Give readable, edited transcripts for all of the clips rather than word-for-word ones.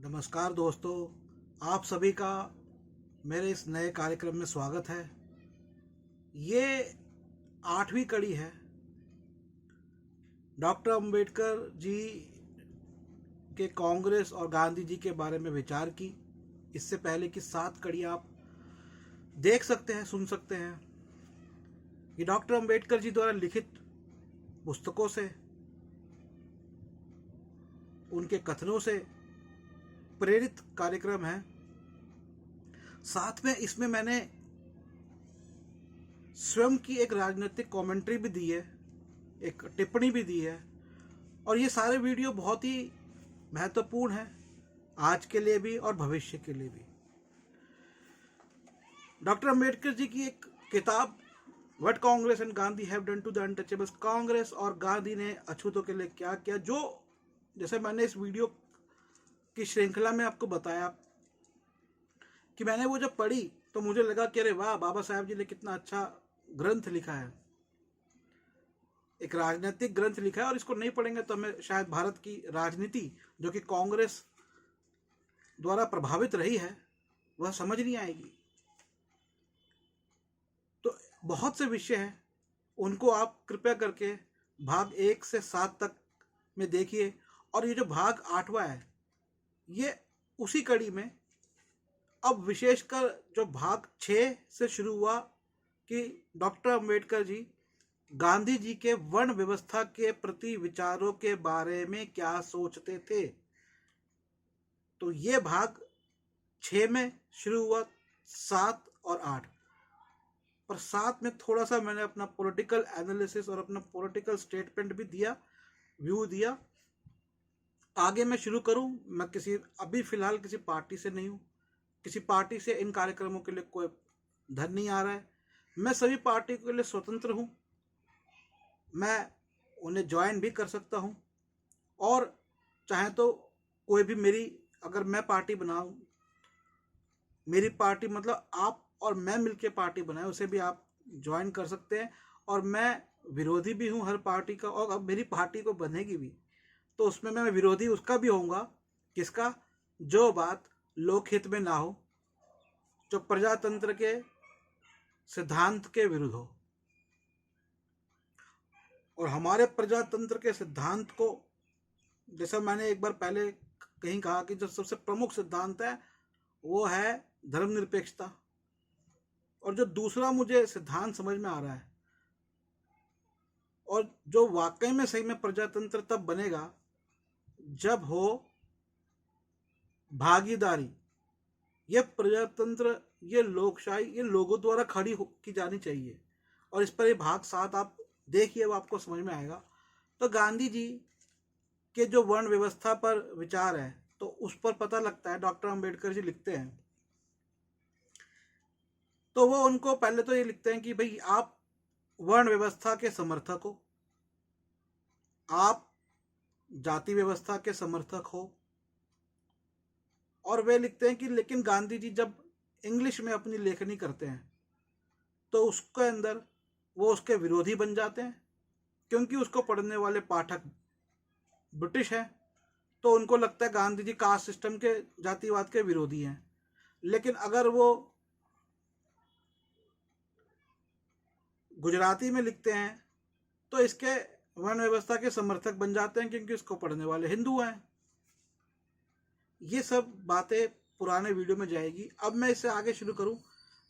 नमस्कार दोस्तों, आप सभी का मेरे इस नए कार्यक्रम में स्वागत है। ये 8वीं कड़ी है। डॉक्टर अंबेडकर जी के कांग्रेस और गांधी जी के बारे में विचार की। इससे पहले की 7 कड़ी आप देख सकते हैं, सुन सकते हैं। ये डॉक्टर अंबेडकर जी द्वारा लिखित पुस्तकों से, उनके कथनों से प्रेरित कार्यक्रम है। साथ में इसमें मैंने स्वयं की एक राजनीतिक कमेंट्री भी दी है, एक टिप्पणी भी दी है। और ये सारे वीडियो बहुत ही महत्वपूर्ण है, आज के लिए भी और भविष्य के लिए भी। डॉक्टर अंबेडकर जी की एक किताब, what Congress and Gandhi have done to the untouchables, Congress और गांधी ने अछूतों के लिए क्या किया, जो जैसे मैंने इस वीडियो की श्रृंखला में आपको बताया कि मैंने वो जब पढ़ी तो मुझे लगा कि अरे वाह, बाबा साहब जी ने कितना अच्छा ग्रंथ लिखा है, एक राजनीतिक ग्रंथ लिखा है। और इसको नहीं पढ़ेंगे तो हमें शायद भारत की राजनीति, जो कि कांग्रेस द्वारा प्रभावित रही है, वह समझ नहीं आएगी। तो बहुत से विषय हैं, उनको आप कृपया करके भाग 1 से 7 तक में देखिए। और ये जो भाग 8वां है, ये उसी कड़ी में अब विशेषकर जो भाग 6 से शुरू हुआ कि डॉक्टर अंबेडकर जी गांधी जी के वर्ण व्यवस्था के प्रति विचारों के बारे में क्या सोचते थे। तो ये भाग 6 में शुरू हुआ, 7 और 8। पर 7 में थोड़ा सा मैंने अपना पॉलिटिकल एनालिसिस और अपना पॉलिटिकल स्टेटमेंट भी दिया, व्यू दिया। आगे मैं शुरू करूं, मैं अभी फिलहाल किसी पार्टी से नहीं हूं, किसी पार्टी से इन कार्यक्रमों के लिए कोई धन नहीं आ रहा है। मैं सभी पार्टी के लिए स्वतंत्र हूं, मैं उन्हें ज्वाइन भी कर सकता हूं। और चाहे तो कोई भी अगर मैं पार्टी बनाऊं, मेरी पार्टी मतलब आप और मैं मिलकर पार्टी बनाए, उसे भी आप ज्वाइन कर सकते हैं। और मैं विरोधी भी हूं हर पार्टी का, और अब मेरी पार्टी को बनेगी भी तो उसमें मैं विरोधी उसका भी होऊंगा, किसका, जो बात लोकहित में ना हो, जो प्रजातंत्र के सिद्धांत के विरुद्ध हो। और हमारे प्रजातंत्र के सिद्धांत को, जैसा मैंने एक बार पहले कहीं कहा कि जो सबसे प्रमुख सिद्धांत है वो है धर्मनिरपेक्षता। और जो दूसरा मुझे सिद्धांत समझ में आ रहा है, और जो वाकई में सही में प्रजातंत्र तब बनेगा जब हो भागीदारी। ये प्रजातंत्र, ये लोकशाही, ये लोगों द्वारा खड़ी की जानी चाहिए। और इस पर ये भाग 7 आप देखिए, वो आपको समझ में आएगा। तो गांधी जी के जो वर्ण व्यवस्था पर विचार है, तो उस पर पता लगता है, डॉक्टर अंबेडकर जी लिखते हैं, तो वो उनको पहले तो ये लिखते हैं कि भाई आप वर्ण व्यवस्था के समर्थक हो, आप जाति व्यवस्था के समर्थक हो। और वे लिखते हैं कि लेकिन गांधी जी जब इंग्लिश में अपनी लेखनी करते हैं तो उसके अंदर वो उसके विरोधी बन जाते हैं, क्योंकि उसको पढ़ने वाले पाठक ब्रिटिश हैं। तो उनको लगता है गांधी जी कास्ट सिस्टम के, जातिवाद के विरोधी हैं। लेकिन अगर वो गुजराती में लिखते हैं तो इसके वर्ण व्यवस्था के समर्थक बन जाते हैं, क्योंकि इसको पढ़ने वाले हिंदू हैं। ये सब बातें पुराने वीडियो में जाएगी। अब मैं इससे आगे शुरू करूं,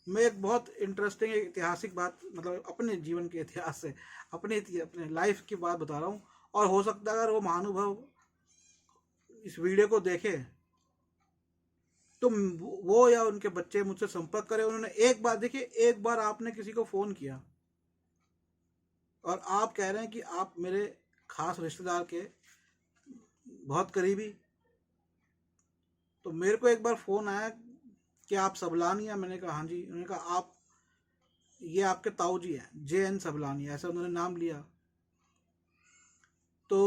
मैं एक बहुत इंटरेस्टिंग ऐतिहासिक बात, मतलब अपने जीवन के इतिहास से, अपने लाइफ की बात बता रहा हूं। और हो सकता है अगर वो महानुभाव इस वीडियो को देखे तो वो या उनके बच्चे मुझसे संपर्क करें। उन्होंने एक बार, देखिए, एक बार आपने किसी को फ़ोन किया और आप कह रहे हैं कि आप मेरे खास रिश्तेदार के बहुत करीबी। तो मेरे को एक बार फ़ोन आया कि आप सबलानिया, मैंने कहा हाँ जी। उन्होंने कहा आप, ये आपके ताऊ जी हैं, JN सबलानिया, ऐसा उन्होंने नाम लिया। तो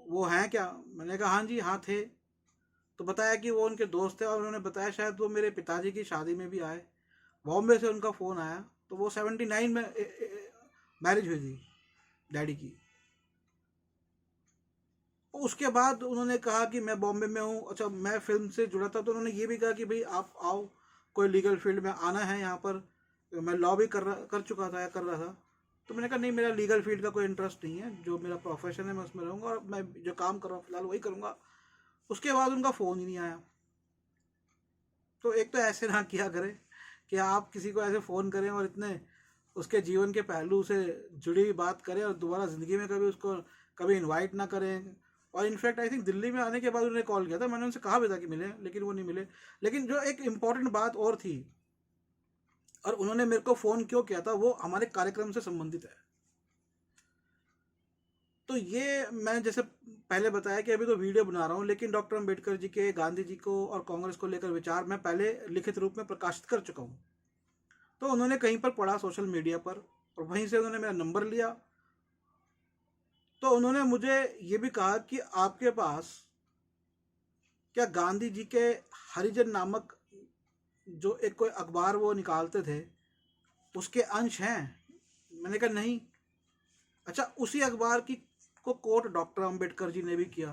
वो हैं क्या? मैंने कहा हाँ जी, हाँ थे। तो बताया कि वो उनके दोस्त थे, और उन्होंने बताया शायद वो मेरे पिताजी की शादी में भी आए। बॉम्बे से उनका फ़ोन आया, तो वो 79 में मैरिज हुई थी डैडी की। उसके बाद उन्होंने कहा कि मैं बॉम्बे में हूँ, अच्छा मैं फिल्म से जुड़ा था, तो उन्होंने ये भी कहा कि भाई आप आओ, कोई लीगल फील्ड में आना है यहाँ पर। मैं लॉ भी कर चुका था या कर रहा था। तो मैंने कहा नहीं, मेरा लीगल फील्ड का कोई इंटरेस्ट नहीं है, जो मेरा प्रोफेशन है मैं उसमें रहूँगा और मैं जो काम कर रहा हूँ फिलहाल वही करूँगा। उसके बाद उनका फ़ोन ही नहीं आया। तो एक तो ऐसे ना किया करें कि आप किसी को ऐसे फ़ोन करें और इतने उसके जीवन के पहलू से जुड़ी हुई बात करें और दोबारा ज़िंदगी में कभी उसको कभी इनवाइट ना करें। और इनफैक्ट आई थिंक दिल्ली में आने के बाद उन्होंने कॉल किया था, मैंने उनसे कहा भी था कि मिले, लेकिन वो नहीं मिले। लेकिन जो एक इम्पॉर्टेंट बात और थी, और उन्होंने मेरे को फ़ोन क्यों किया था, वो हमारे कार्यक्रम से संबंधित है। तो ये मैं जैसे पहले बताया कि अभी तो वीडियो बना रहा हूँ, लेकिन डॉक्टर अम्बेडकर जी के, गांधी जी को और कांग्रेस को लेकर विचार मैं पहले लिखित रूप में प्रकाशित कर चुका हूँ। तो उन्होंने कहीं पर पढ़ा सोशल मीडिया पर, और वहीं से उन्होंने मेरा नंबर लिया। तो उन्होंने मुझे ये भी कहा कि आपके पास क्या गांधी जी के हरिजन नामक जो एक कोई अखबार वो निकालते थे उसके अंश हैं? मैंने कहा नहीं। अच्छा, उसी अखबार की को कोट डॉक्टर अंबेडकर जी ने भी किया।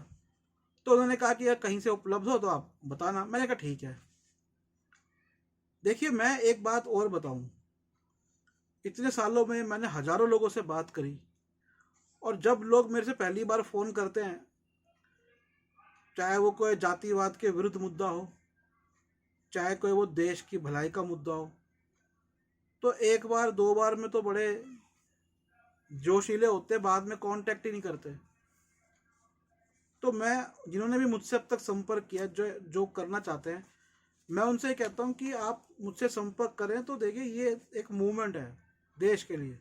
तो उन्होंने कहा कि यार कहीं से उपलब्ध हो तो आप बताना। मैंने कहा ठीक है। देखिए, मैं एक बात और बताऊं, इतने सालों में मैंने हजारों लोगों से बात करी, और जब लोग मेरे से पहली बार फ़ोन करते हैं, चाहे वो कोई जातिवाद के विरुद्ध मुद्दा हो, चाहे कोई वो देश की भलाई का मुद्दा हो, तो एक बार दो बार में तो बड़े जोशीले होते, बाद में कांटेक्ट ही नहीं करते। तो मैं, जिन्होंने भी मुझसे अब तक संपर्क किया, जो जो करना चाहते हैं, मैं उनसे कहता हूँ कि आप मुझसे संपर्क करें। तो देखिए, ये एक मूवमेंट है देश के लिए,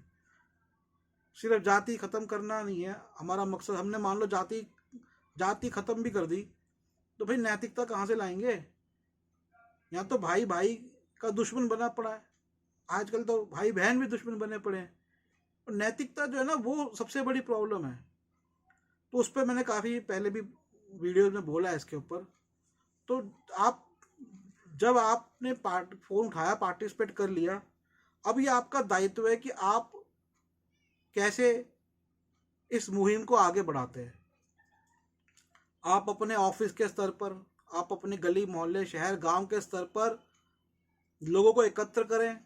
सिर्फ जाति ख़त्म करना नहीं है हमारा मकसद। हमने मान लो जाति ख़त्म भी कर दी, तो भाई नैतिकता कहाँ से लाएंगे? यहाँ तो भाई भाई का दुश्मन बना पड़ा है, आजकल तो भाई बहन भी दुश्मन बने पड़े हैं। और नैतिकता जो है ना, वो सबसे बड़ी प्रॉब्लम है। तो उस पर मैंने काफ़ी पहले भी वीडियो में बोला है इसके ऊपर। तो आप, जब आपने फ़ोन उठाया, पार्टिसिपेट कर लिया, अब ये आपका दायित्व है कि आप कैसे इस मुहिम को आगे बढ़ाते हैं। आप अपने ऑफिस के स्तर पर, आप अपने गली मोहल्ले शहर गांव के स्तर पर लोगों को एकत्र करें,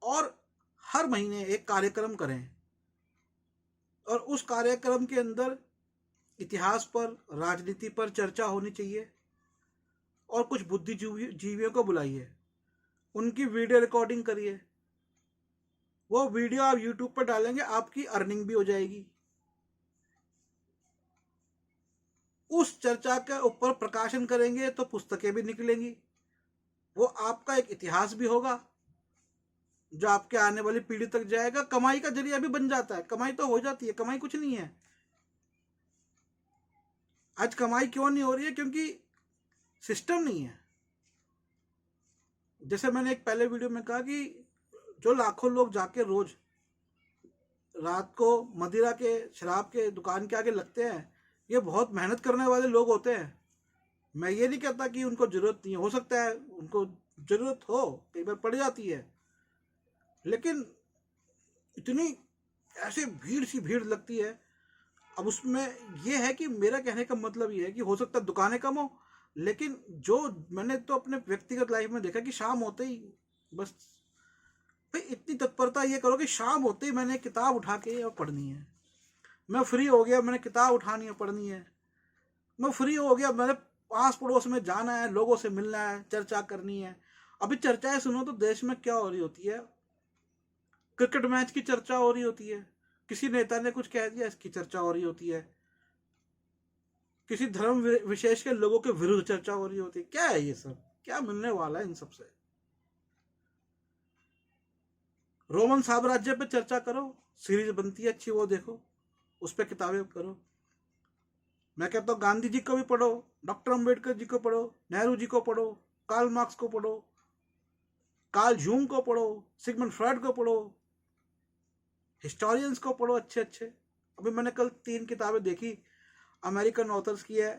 और हर महीने एक कार्यक्रम करें, और उस कार्यक्रम के अंदर इतिहास पर, राजनीति पर चर्चा होनी चाहिए, और कुछ बुद्धिजीवियों को बुलाइए, उनकी वीडियो रिकॉर्डिंग करिए। वो वीडियो आप यूट्यूब पर डालेंगे, आपकी अर्निंग भी हो जाएगी। उस चर्चा के ऊपर प्रकाशन करेंगे तो पुस्तकें भी निकलेंगी, वो आपका एक इतिहास भी होगा जो आपके आने वाली पीढ़ी तक जाएगा। कमाई का जरिया भी बन जाता है, कमाई तो हो जाती है, कमाई कुछ नहीं है। आज कमाई क्यों नहीं हो रही है? क्योंकि सिस्टम नहीं है। जैसे मैंने एक पहले वीडियो में कहा कि जो लाखों लोग जाके रोज रात को मदिरा के, शराब के दुकान के आगे लगते हैं, ये बहुत मेहनत करने वाले लोग होते हैं। मैं ये नहीं कहता कि उनको जरूरत नहीं हो सकता है उनको जरूरत हो, कई बार पड़ जाती है, लेकिन इतनी ऐसे भीड़ सी भीड़ लगती है। अब उसमें यह है कि मेरा कहने का मतलब ये है कि हो सकता है दुकानें कम हो, लेकिन जो मैंने तो अपने व्यक्तिगत लाइफ में देखा कि शाम होते ही बस, भाई इतनी तत्परता ये करो कि शाम होते ही मैंने किताब उठा के और पढ़नी है। मैं फ्री हो गया, मैंने किताब उठानी है, पढ़नी है। मैं फ्री हो गया, मैंने पास पड़ोस में जाना है, लोगों से मिलना है, चर्चा करनी है। अभी चर्चाएं सुनो तो देश में क्या हो रही होती है, क्रिकेट मैच की चर्चा हो रही होती है, किसी नेता ने कुछ कह दिया इसकी चर्चा हो रही होती है, किसी धर्म विशेष के लोगों के विरुद्ध चर्चा हो रही होती है। क्या है ये सब? क्या मिलने वाला है इन सबसे? रोमन साम्राज्य पे चर्चा करो, सीरीज बनती है अच्छी, वो देखो, उस पर किताबें करो। मैं कहता हूँ गांधी जी को भी पढ़ो, डॉक्टर अंबेडकर जी को पढ़ो, नेहरू जी को पढ़ो, कार्ल मार्क्स को पढ़ो, कार्ल जूंग को पढ़ो, सिगमंड फ्रॉइड को पढ़ो, हिस्टोरियंस को पढ़ो अच्छे अच्छे। अभी मैंने कल 3 किताबें देखी, अमेरिकन ऑथर्स की है।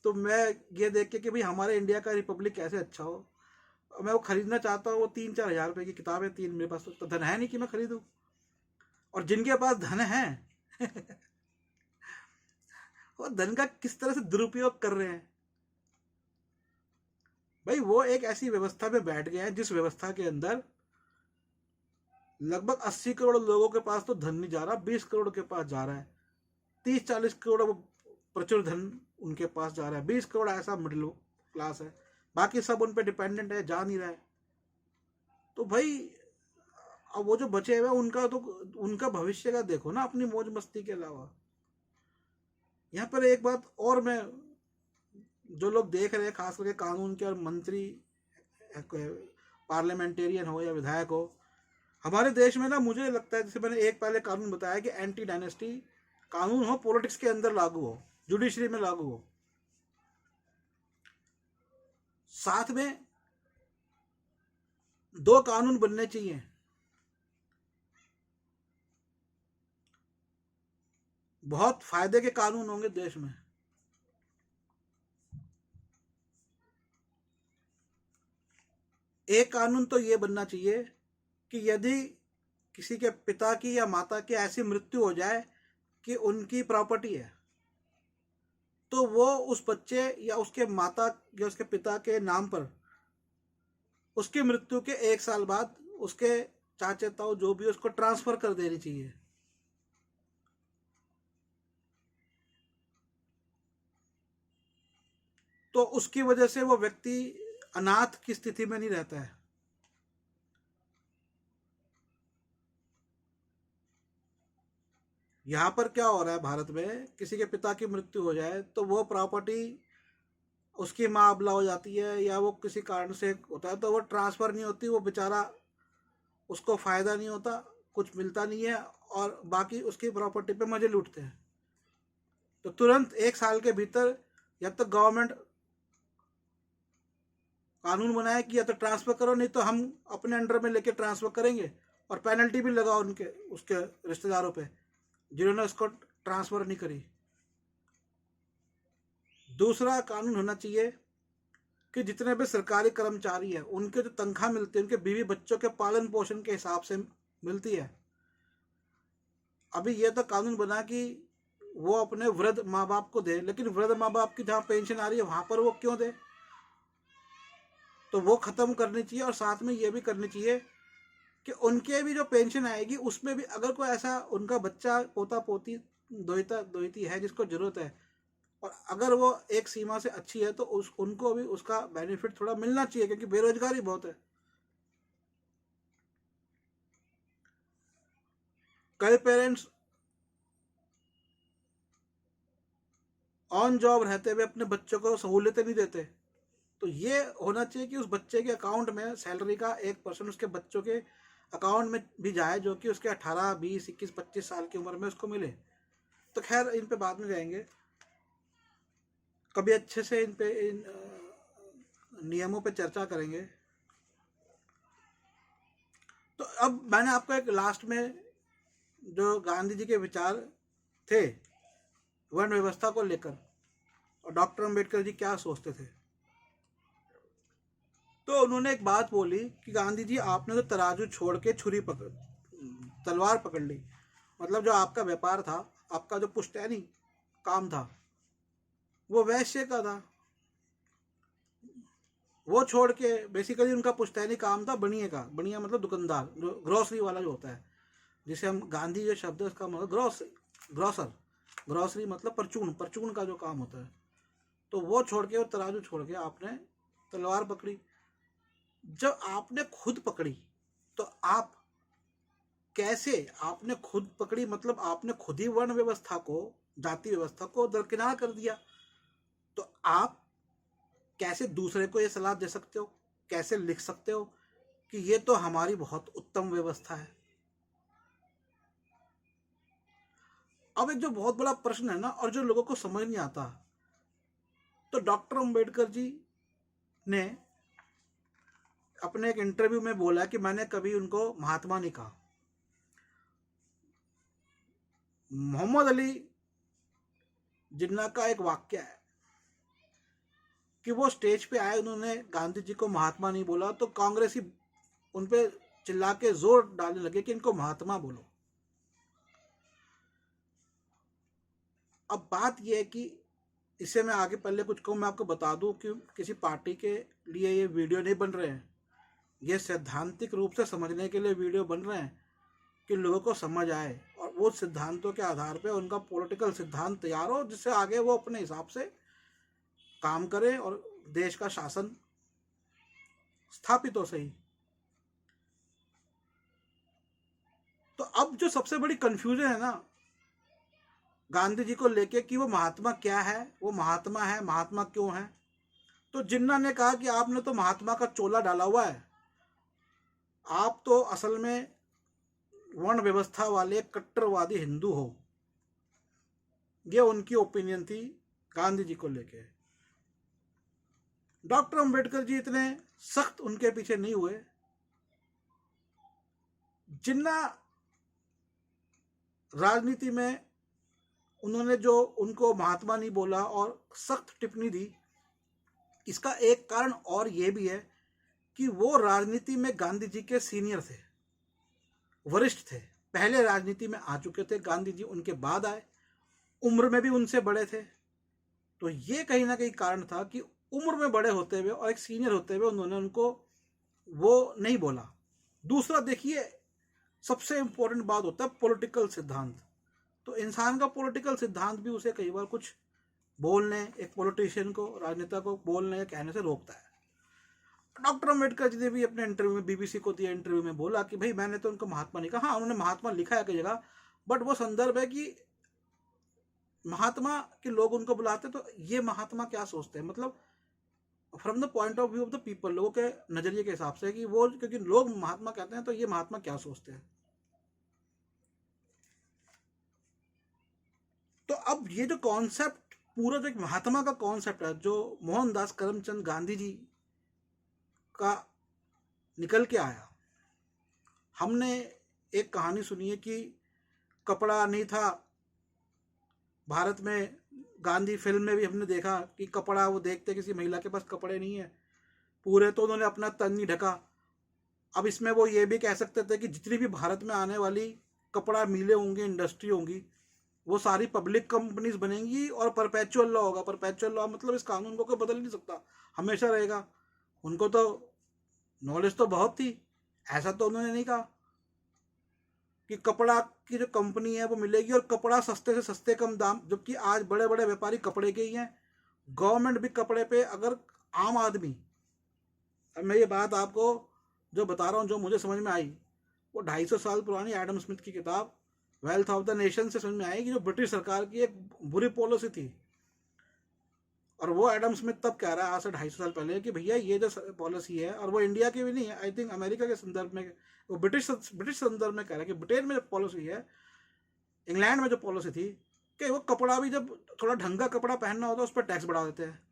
तो मैं ये देख के कि भाई हमारे इंडिया का रिपब्लिक कैसे अच्छा हो, मैं वो खरीदना चाहता हूँ। वो 3-4 हज़ार रुपये की किताबें 3, मेरे पास तो धन है नहीं कि मैं खरीदूँ। और जिनके पास धन है वो धन का किस तरह से दुरुपयोग कर रहे हैं। भाई वो एक ऐसी व्यवस्था में बैठ गया है जिस व्यवस्था के अंदर लगभग 80 करोड़ लोगों के पास तो धन नहीं जा रहा, 20 करोड़ के पास जा रहा है, 30-40 करोड़ प्रचुर धन उनके पास जा रहा है, 20 करोड़ ऐसा मिडिल क्लास है, बाकी सब उन पे डिपेंडेंट है, जा नहीं रहा है। तो भाई अब वो जो बचे हुए उनका तो उनका भविष्य का देखो ना, अपनी मौज मस्ती के अलावा। यहाँ पर एक बात और, मैं जो लोग देख रहे हैं खास करके कानून के और मंत्री, पार्लियामेंटेरियन हो या विधायक हो, हमारे देश में ना मुझे लगता है, जैसे मैंने एक पहले कानून बताया कि एंटी डायनेस्टी कानून हो, पॉलिटिक्स के अंदर लागू हो, जुडिशरी में लागू हो, साथ में 2 कानून बनने चाहिए। बहुत फायदे के कानून होंगे देश में। एक कानून तो ये बनना चाहिए कि यदि किसी के पिता की या माता की ऐसी मृत्यु हो जाए कि उनकी प्रॉपर्टी है, तो वो उस बच्चे या उसके माता या उसके पिता के नाम पर उसकी मृत्यु के 1 साल बाद उसके चाचा ताऊ जो भी उसको ट्रांसफर कर देनी चाहिए। तो उसकी वजह से वो व्यक्ति अनाथ की स्थिति में नहीं रहता है। यहाँ पर क्या हो रहा है, भारत में किसी के पिता की मृत्यु हो जाए तो वो प्रॉपर्टी उसकी माँ अबला हो जाती है या वो किसी कारण से होता है, तो वो ट्रांसफ़र नहीं होती, वो बेचारा, उसको फ़ायदा नहीं होता, कुछ मिलता नहीं है, और बाकी उसकी प्रॉपर्टी पे मजे लूटते हैं। तो तुरंत 1 साल के भीतर या तो गवर्नमेंट कानून बनाए कि या तो ट्रांसफ़र करो, नहीं तो हम अपने अंडर में लेके ट्रांसफ़र करेंगे, और पेनल्टी भी लगाओ उनके उसके रिश्तेदारों पे जिन्होंने उसको ट्रांसफ़र नहीं करी। दूसरा कानून होना चाहिए कि जितने भी सरकारी कर्मचारी हैं उनके जो तनख्वाह मिलती है उनके बीवी बच्चों के पालन पोषण के हिसाब से मिलती है। अभी ये तो कानून बना कि वो अपने वृद्ध माँ बाप को दे, लेकिन वृद्ध माँ बाप की जहाँ पेंशन आ रही है वहाँ पर वो क्यों दे? तो वो ख़त्म करनी चाहिए। और साथ में ये भी करनी चाहिए कि उनके भी जो पेंशन आएगी उसमें भी अगर कोई ऐसा उनका बच्चा, पोता पोती, दोहिता दोहिती है जिसको ज़रूरत है, और अगर वो एक सीमा से अच्छी है, तो उनको भी उसका बेनिफिट थोड़ा मिलना चाहिए, क्योंकि बेरोजगारी बहुत है। कई पेरेंट्स ऑन जॉब रहते हुए अपने बच्चों को सहूलियतें नहीं देते। तो ये होना चाहिए कि उस बच्चे के अकाउंट में सैलरी का 1% उसके बच्चों के अकाउंट में भी जाए, जो कि उसके 18, 20, 21, 25 साल की उम्र में उसको मिले। तो खैर इन पे बाद में जाएंगे, कभी अच्छे से इन नियमों पे चर्चा करेंगे। तो अब मैंने आपको एक लास्ट में जो गांधी जी के विचार थे वर्ण व्यवस्था को लेकर, और डॉक्टर अंबेडकर जी क्या सोचते थे, तो उन्होंने एक बात बोली कि गांधी जी आपने तो तराजू छोड़ के तलवार पकड़ ली। मतलब जो आपका व्यापार था, आपका जो पुश्तैनी काम था, वो वैश्य का था, वो छोड़ के बेसिकली उनका पुश्तैनी काम था बनिए का। बनिया मतलब दुकानदार, जो ग्रोसरी वाला जो होता है, जिसे हम गांधी जो शब्द है उसका मतलब ग्रोसर, ग्रोसरी मतलब परचून का जो काम होता है। तो वो छोड़ के, वो तराजू छोड़ के आपने तलवार पकड़ी। जब आपने खुद पकड़ी तो आप कैसे, आपने खुद पकड़ी मतलब आपने खुद ही वर्ण व्यवस्था को, जाति व्यवस्था को दरकिनार कर दिया। तो आप कैसे दूसरे को ये सलाह दे सकते हो, कैसे लिख सकते हो कि ये तो हमारी बहुत उत्तम व्यवस्था है? अब एक जो बहुत बड़ा प्रश्न है ना, और जो लोगों को समझ नहीं आता, तो डॉक्टर अंबेडकर जी ने अपने एक इंटरव्यू में बोला कि मैंने कभी उनको महात्मा नहीं कहा। मोहम्मद अली जिन्ना का एक वाक्य है कि वो स्टेज पे आए, उन्होंने गांधी जी को महात्मा नहीं बोला, तो कांग्रेसी उन पे चिल्ला के जोर डालने लगे कि इनको महात्मा बोलो। अब बात यह है कि इससे मैं आगे पहले कुछ कहूँ, मैं आपको बता दूं कि किसी पार्टी के लिए ये वीडियो नहीं बन रहे हैं, ये सैद्धांतिक रूप से समझने के लिए वीडियो बन रहे हैं कि लोगों को समझ आए और वो सिद्धांतों के आधार पे उनका पॉलिटिकल सिद्धांत तैयार हो, जिससे आगे वो अपने हिसाब से काम करे और देश का शासन स्थापित हो सही। तो अब जो सबसे बड़ी कंफ्यूजन है ना गांधी जी को लेके कि वो महात्मा क्या है, वो महात्मा है, महात्मा क्यों है। तो जिन्ना ने कहा कि आपने तो महात्मा का चोला डाला हुआ है, आप तो असल में वर्ण व्यवस्था वाले कट्टरवादी हिंदू हो। ये उनकी ओपिनियन थी गांधी जी को लेके। डॉक्टर अंबेडकर जी इतने सख्त उनके पीछे नहीं हुए। जिन्ना राजनीति में उन्होंने जो उनको महात्मा नहीं बोला और सख्त टिप्पणी दी, इसका एक कारण और ये भी है कि वो राजनीति में गांधी जी के सीनियर थे, वरिष्ठ थे, पहले राजनीति में आ चुके थे। गांधी जी उनके बाद आए, उम्र में भी उनसे बड़े थे। तो ये कहीं ना कहीं कारण था कि उम्र में बड़े होते हुए और एक सीनियर होते हुए उन्होंने उनको वो नहीं बोला। दूसरा देखिए, सबसे इंपॉर्टेंट बात होता है पॉलिटिकल सिद्धांत। तो इंसान का पॉलिटिकल सिद्धांत भी उसे कई बार कुछ बोलने, एक पॉलिटिशियन को, राजनेता को बोलने या कहने से रोकता है। डॉक्टर अम्बेडकर जी ने भी अपने इंटरव्यू में, बीबीसी को दिए इंटरव्यू में बोला कि भाई मैंने तो उनको महात्मा नहीं कहा। हाँ, उन्होंने महात्मा लिखा है कई जगह, बट वो संदर्भ है कि महात्मा के लोग उनको बुलाते तो ये महात्मा क्या सोचते हैं, मतलब from the point of view of the people, लोगों के नजरिए के हिसाब से कि वो, क्योंकि लोग महात्मा कहते हैं तो ये महात्मा क्या सोचते हैं। तो अब ये जो कॉन्सेप्ट, पूरा जो एक महात्मा का कॉन्सेप्ट है, जो मोहनदास करमचंद गांधी जी का निकल के आया। हमने एक कहानी सुनी है कि कपड़ा नहीं था भारत में। गांधी फिल्म में भी हमने देखा कि कपड़ा, वो देखते किसी महिला के पास कपड़े नहीं है पूरे, तो उन्होंने अपना तन नहीं ढका। अब इसमें वो ये भी कह सकते थे कि जितनी भी भारत में आने वाली कपड़ा मिलें होंगी, इंडस्ट्री होंगी, वो सारी पब्लिक कंपनीज बनेंगी और परपेचुअल लॉ होगा। परपेचुअल लॉ मतलब इस कानून को कोई बदल नहीं सकता, हमेशा रहेगा। उनको तो नॉलेज तो बहुत थी, ऐसा तो उन्होंने नहीं कहा कि कपड़ा की जो कंपनी है वो मिलेगी और कपड़ा सस्ते से सस्ते कम दाम, जबकि आज बड़े बड़े व्यापारी कपड़े के ही हैं। गवर्नमेंट भी कपड़े पे, अगर आम आदमी, अब मैं ये बात आपको जो बता रहा हूँ जो मुझे समझ में आई, वो 250 साल पुरानी एडम स्मिथ की किताब वेल्थ ऑफ द नेशन से समझ में आएगी, जो ब्रिटिश सरकार की एक बुरी पॉलिसी थी। और वो एडम स्मिथ तब कह रहा है, आज से 250 साल पहले, कि भैया ये जो पॉलिसी है, और वो इंडिया की भी नहीं है, आई थिंक अमेरिका के संदर्भ में, वो ब्रिटिश संदर्भ में कह रहा है कि ब्रिटेन में जो पॉलिसी है, इंग्लैंड में जो पॉलिसी थी, कि वो कपड़ा भी जब थोड़ा ढंग का कपड़ा पहनना होता है उस पर टैक्स बढ़ा देते हैं।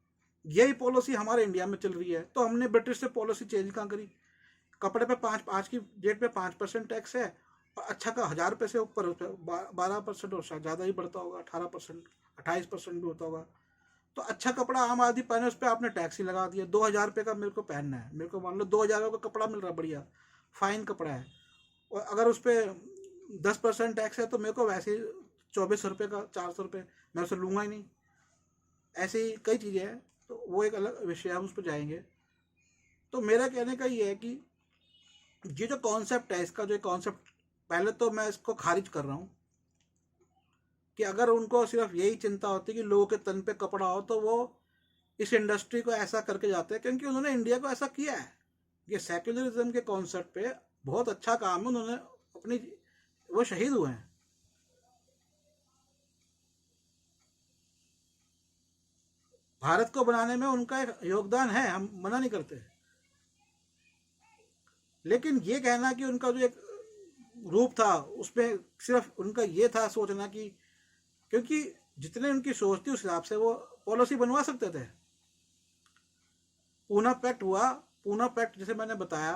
यही पॉलिसी हमारे इंडिया में चल रही है। तो हमने ब्रिटिश से पॉलिसी चेंज कहाँ करी? कपड़े पे आज की डेट पे 5% टैक्स है, और अच्छा का 1000 रुपये से ऊपर 12% और शायद ज़्यादा ही बढ़ता होगा, 18%, 28% भी होता होगा। तो अच्छा कपड़ा आम आदमी पहने, उस पर आपने टैक्स ही लगा दिया। 2000 रुपये का मेरे को पहनना है, मेरे को मान लो 2000 का कपड़ा मिल रहा है, बढ़िया फाइन कपड़ा है, और अगर उस पर 10% टैक्स है तो मेरे को वैसे ही 2400 रुपये का, 400 रुपये मैं उसे लूँगा ही नहीं। ऐसे ही कई चीज़ें हैं, तो वो एक अलग विषय है, हम उस पर जाएंगे। तो मेरा कहने का ये है कि ये जो कॉन्सेप्ट है, इसका जो कॉन्सेप्ट, पहले तो मैं इसको खारिज कर रहा हूँ कि अगर उनको सिर्फ यही चिंता होती कि लोगों के तन पे कपड़ा हो, तो वो इस इंडस्ट्री को ऐसा करके जाते हैं, क्योंकि उन्होंने इंडिया को ऐसा किया है। ये सेक्युलरिज्म के कॉन्सेप्ट पे बहुत अच्छा काम है, उन्होंने अपनी, वो शहीद हुए हैं। भारत को बनाने में उनका एक योगदान है, हम मना नहीं करते, लेकिन ये कहना कि उनका जो एक रूप था उसमें सिर्फ उनका ये था सोचना कि, क्योंकि जितने उनकी सोच थी उस हिसाब से वो पॉलिसी बनवा सकते थे। पूना पैक्ट हुआ, पूना पैक्ट जैसे मैंने बताया,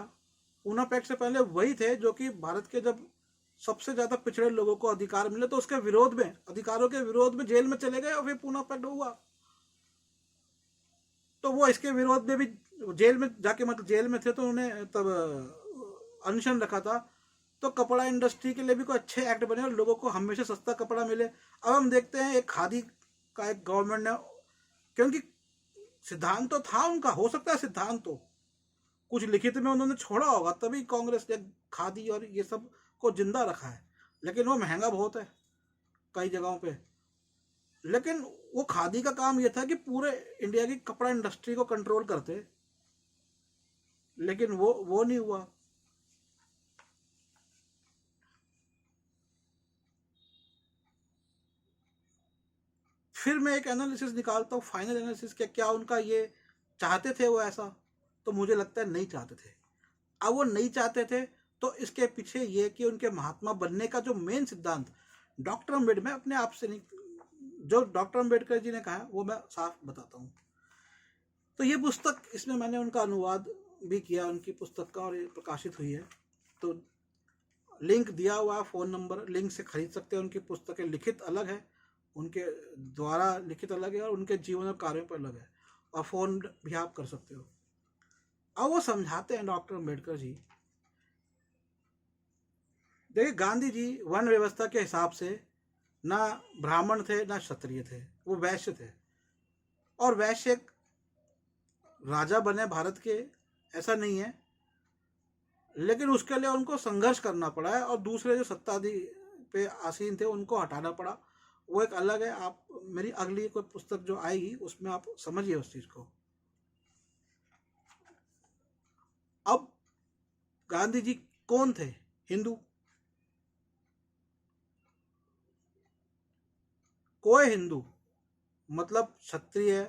पूना पैक्ट से पहले वही थे जो कि भारत के जब सबसे ज्यादा पिछड़े लोगों को अधिकार मिले तो उसके विरोध में, अधिकारों के विरोध में जेल में चले गए, और फिर पूना पैक्ट हुआ। तो वो इसके विरोध में भी जेल में जाके, मतलब जेल में थे तो उन्हें तब अनशन रखा था। तो कपड़ा इंडस्ट्री के लिए भी कोई अच्छे एक्ट बने और लोगों को हमेशा सस्ता कपड़ा मिले। अब हम देखते हैं एक खादी का एक गवर्नमेंट ने, क्योंकि सिद्धांत तो था उनका, हो सकता है सिद्धांत तो कुछ लिखित में उन्होंने छोड़ा होगा, तभी कांग्रेस ने खादी और ये सब को जिंदा रखा है, लेकिन वो महंगा बहुत है कई जगहों पे। लेकिन वो खादी का काम ये था कि पूरे इंडिया की कपड़ा इंडस्ट्री को कंट्रोल करते, लेकिन वो नहीं हुआ। फिर मैं एक एनालिसिस निकालता हूँ, फाइनल एनालिसिस, क्या उनका ये चाहते थे वो ऐसा? तो मुझे लगता है नहीं चाहते थे। अब वो नहीं चाहते थे तो इसके पीछे ये कि उनके महात्मा बनने का जो मेन सिद्धांत डॉक्टर अम्बेडकर, मैं अपने आप से नहीं, जो डॉक्टर अम्बेडकर जी ने कहा वो मैं साफ बताता हूँ। तो ये पुस्तक, इसमें मैंने उनका अनुवाद भी किया उनकी पुस्तक का, और ये प्रकाशित हुई है। तो लिंक दिया हुआ है, फ़ोन नंबर, लिंक से खरीद सकते हैं। उनकी पुस्तकें लिखित अलग है, उनके द्वारा लिखित अलग है, और उनके जीवन और कार्यों पर अलग है, और फ़ोन भी आप कर सकते हो। अब वो समझाते हैं डॉक्टर अम्बेडकर जी, देखिए गांधी जी वर्ण व्यवस्था के हिसाब से ना ब्राह्मण थे ना क्षत्रिय थे, वो वैश्य थे, और वैश्य राजा बने भारत के ऐसा नहीं है, लेकिन उसके लिए उनको संघर्ष करना पड़ा है, और दूसरे जो सत्ताधि पे आसीन थे उनको हटाना पड़ा, वो एक अलग है। आप मेरी अगली कोई पुस्तक जो आएगी उसमें आप समझिए उस चीज को। अब गांधी जी कौन थे? हिंदू। कोई हिंदू मतलब क्षत्रिय,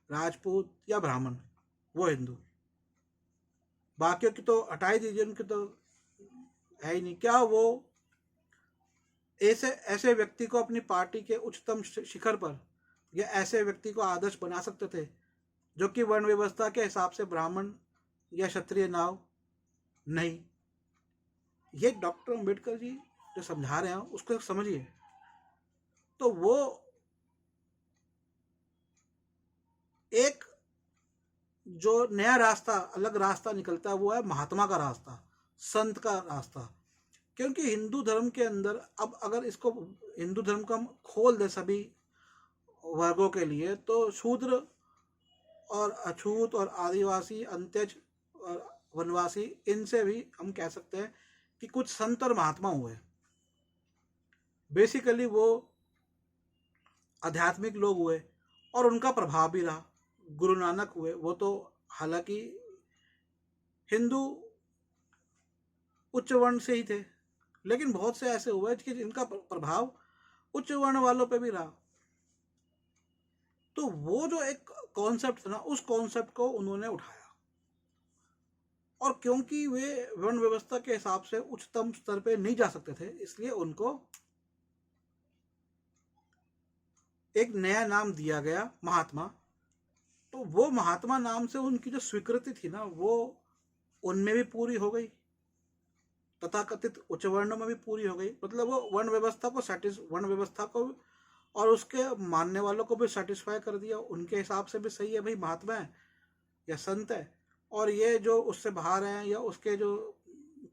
राजपूत या ब्राह्मण, वो हिंदू। बाकियों की तो हटा ही दीजिए, उनकी तो है ही नहीं। क्या वो ऐसे ऐसे व्यक्ति को अपनी पार्टी के उच्चतम शिखर पर, या ऐसे व्यक्ति को आदर्श बना सकते थे जो कि वर्ण व्यवस्था के हिसाब से ब्राह्मण या क्षत्रिय ना हो? नहीं। ये डॉक्टर अम्बेडकर जी जो समझा रहे हैं उसको समझिए। तो वो एक जो नया रास्ता, अलग रास्ता निकलता है, वो है महात्मा का रास्ता, संत का रास्ता। क्योंकि हिंदू धर्म के अंदर, अब अगर इसको हिंदू धर्म को हम खोल दे सभी वर्गों के लिए, तो शूद्र और अछूत और आदिवासी, अंत्यज और वनवासी, इनसे भी हम कह सकते हैं कि कुछ संत और महात्मा हुए। बेसिकली वो आध्यात्मिक लोग हुए, और उनका प्रभाव भी रहा। गुरु नानक हुए, वो तो हालांकि हिंदू उच्च वर्ण से ही थे, लेकिन बहुत से ऐसे हुए कि जिनका प्रभाव उच्च वर्ण वालों पे भी रहा। तो वो जो एक कॉन्सेप्ट था ना, उस कॉन्सेप्ट को उन्होंने उठाया, और क्योंकि वे वर्ण व्यवस्था के हिसाब से उच्चतम स्तर पे नहीं जा सकते थे, इसलिए उनको एक नया नाम दिया गया, महात्मा। तो वो महात्मा नाम से उनकी जो स्वीकृति थी ना, वो उनमें भी पूरी हो गई, तथाकथित उच्च वर्णों में भी पूरी हो गई। मतलब वो वर्ण व्यवस्था को वर्ण व्यवस्था को और उसके मानने वालों को भी सेटिस्फाई कर दिया, उनके हिसाब से भी सही है भाई, महात्मा है या संत है। और ये जो उससे बाहर हैं या उसके जो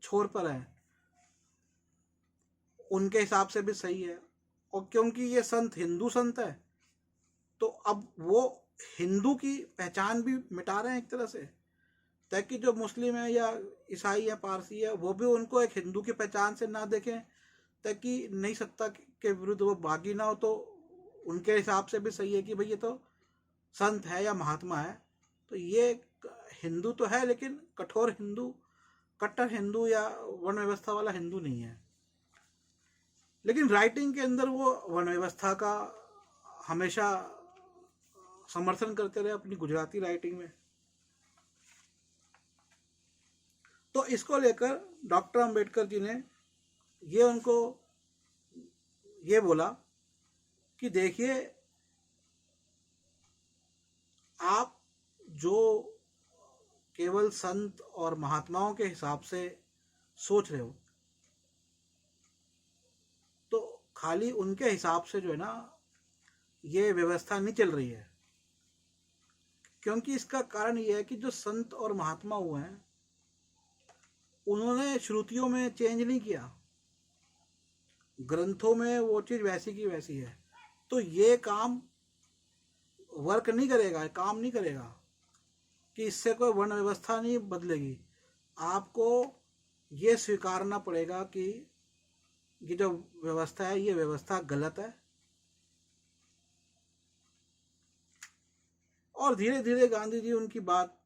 छोर पर हैं, उनके हिसाब से भी सही है। और क्योंकि ये संत हिंदू संत है, तो अब वो हिंदू की पहचान भी मिटा रहे हैं एक तरह से, ताकि जो मुस्लिम है या ईसाई या पारसी है, वो भी उनको एक हिंदू की पहचान से ना देखें, ताकि नई सत्ता के विरुद्ध वो बागी ना हो। तो उनके हिसाब से भी सही है कि भाई ये तो संत है या महात्मा है। तो ये हिंदू तो है, लेकिन कठोर हिंदू, कट्टर हिंदू या वर्ण व्यवस्था वाला हिंदू नहीं है। लेकिन राइटिंग के अंदर वो वर्ण व्यवस्था का हमेशा समर्थन करते रहे अपनी गुजराती राइटिंग में। तो इसको लेकर डॉक्टर अंबेडकर जी ने ये उनको ये बोला कि देखिए, आप जो केवल संत और महात्माओं के हिसाब से सोच रहे हो, तो खाली उनके हिसाब से जो है ना, ये व्यवस्था नहीं चल रही है। क्योंकि इसका कारण ये है कि जो संत और महात्मा हुए हैं, उन्होंने श्रुतियों में चेंज नहीं किया, ग्रंथों में वो चीज़ वैसी की वैसी है। तो ये काम वर्क नहीं करेगा, काम नहीं करेगा कि इससे कोई वर्ण व्यवस्था नहीं बदलेगी। आपको ये स्वीकारना पड़ेगा कि ये जो व्यवस्था है ये व्यवस्था गलत है। और धीरे धीरे गांधी जी उनकी बात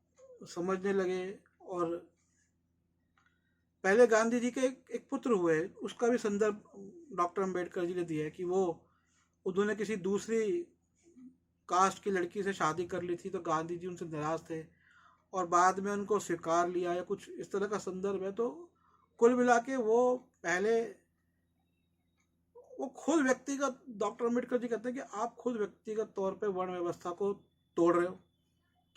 समझने लगे। और पहले गांधी जी के एक पुत्र हुए, उसका भी संदर्भ डॉक्टर अंबेडकर जी ने दिया है कि वो उन्होंने किसी दूसरी कास्ट की लड़की से शादी कर ली थी, तो गांधी जी उनसे नाराज थे और बाद में उनको स्वीकार लिया, या कुछ इस तरह का संदर्भ है। तो कुल मिला के वो पहले वो खुद व्यक्तिगत, डॉक्टर अंबेडकर जी कहते हैं कि आप खुद व्यक्तिगत तौर पे वर्ण व्यवस्था को तोड़ रहे हो,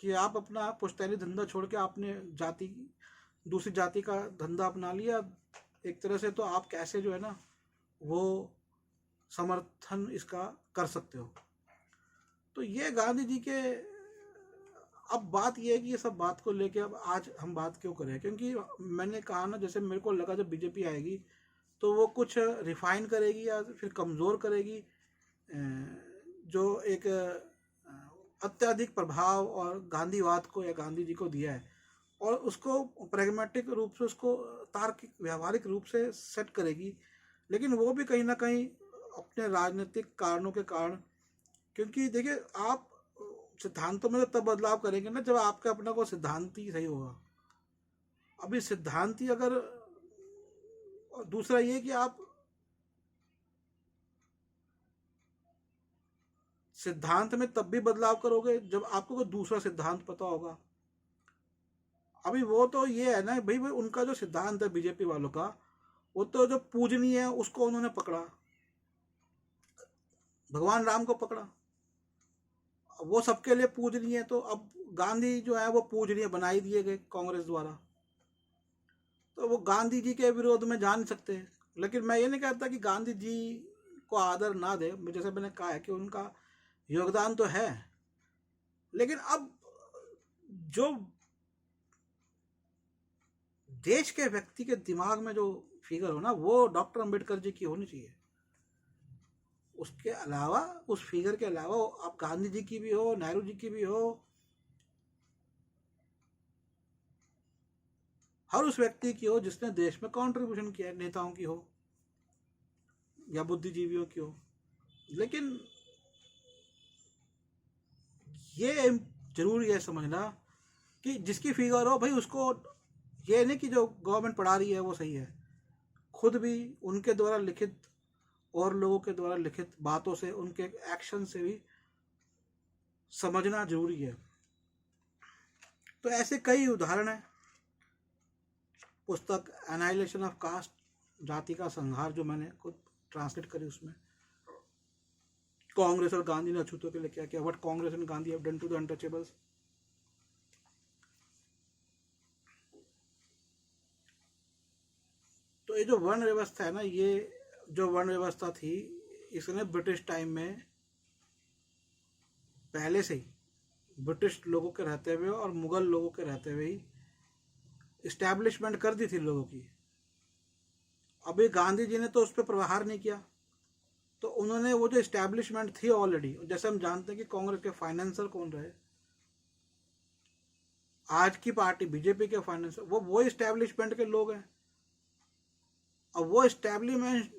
कि आप अपना पुश्तैनी धंधा छोड़ के आपने जाति, दूसरी जाति का धंधा अपना लिया एक तरह से। तो आप कैसे जो है ना वो समर्थन इसका कर सकते हो। तो ये गांधी जी के, अब बात ये है कि ये सब बात को लेके अब आज हम बात क्यों करें, क्योंकि मैंने कहा ना, जैसे मेरे को लगा जब बीजेपी आएगी तो वो कुछ रिफाइन करेगी या फिर कमज़ोर करेगी जो एक अत्यधिक प्रभाव और गांधीवाद को या गांधी जी को दिया है, और उसको प्रैग्मेटिक रूप से, उसको तार्किक व्यावहारिक रूप से सेट करेगी। लेकिन वो भी कहीं ना कहीं अपने राजनीतिक कारणों के कारण, क्योंकि देखिए आप सिद्धांतों में तो तब बदलाव करेंगे ना जब आपका अपना को सिद्धांत ही सही होगा। अभी सिद्धांत ही अगर, और दूसरा ये कि आप सिद्धांत में तब भी बदलाव करोगे जब आपको कोई दूसरा सिद्धांत पता होगा। अभी वो तो ये है ना भाई, उनका जो सिद्धांत है बीजेपी वालों का, वो तो जो पूजनीय है उसको उन्होंने पकड़ा, भगवान राम को पकड़ा, वो सबके लिए पूजनीय है। तो अब गांधी जो है वो पूजनीय बनाई दिए गए कांग्रेस द्वारा, तो वो गांधी जी के विरोध में जा नहीं सकते। लेकिन मैं ये नहीं कहता कि गांधी जी को आदर ना दे, जैसे मैंने कहा है कि उनका योगदान तो है, लेकिन अब जो देश के व्यक्ति के दिमाग में जो फिगर हो ना, वो डॉक्टर अंबेडकर जी की होनी चाहिए। उसके अलावा, उस फिगर के अलावा आप गांधी जी की भी हो, नेहरू जी की भी हो, हर उस व्यक्ति की हो जिसने देश में कंट्रीब्यूशन किया है, नेताओं की हो या बुद्धिजीवियों की हो। लेकिन ये जरूरी है समझना कि जिसकी फिगर हो भाई, उसको ये नहीं कि जो गवर्नमेंट पढ़ा रही है वो सही है, खुद भी उनके द्वारा लिखित और लोगों के द्वारा लिखित बातों से, उनके एक्शन से भी समझना जरूरी है। तो ऐसे कई उदाहरण हैं। पुस्तक एनाइलेशन ऑफ कास्ट, जाति का संहार, जो मैंने खुद ट्रांसलेट करी, उसमें कांग्रेस और गांधी ने अछूतों के लिए क्या किया, what Congress and Gandhi have done to the untouchables. तो ये जो वर्ण व्यवस्था है ना, ये जो वर्ण व्यवस्था थी, इसने ब्रिटिश टाइम में पहले से ही, ब्रिटिश लोगों के रहते हुए और मुगल लोगों के रहते हुए ही इस्टेब्लिशमेंट कर दी थी लोगों की। अभी गांधी जी ने तो उस पर प्रहार नहीं किया, तो उन्होंने वो जो इस्टेब्लिशमेंट थी ऑलरेडी, जैसे हम जानते हैं कि कांग्रेस के फाइनेंसर कौन रहे, आज की पार्टी बीजेपी के फाइनेंसर, वो इस्टेब्लिशमेंट के लोग हैं। अब वो इस्टेब्लिशमेंट,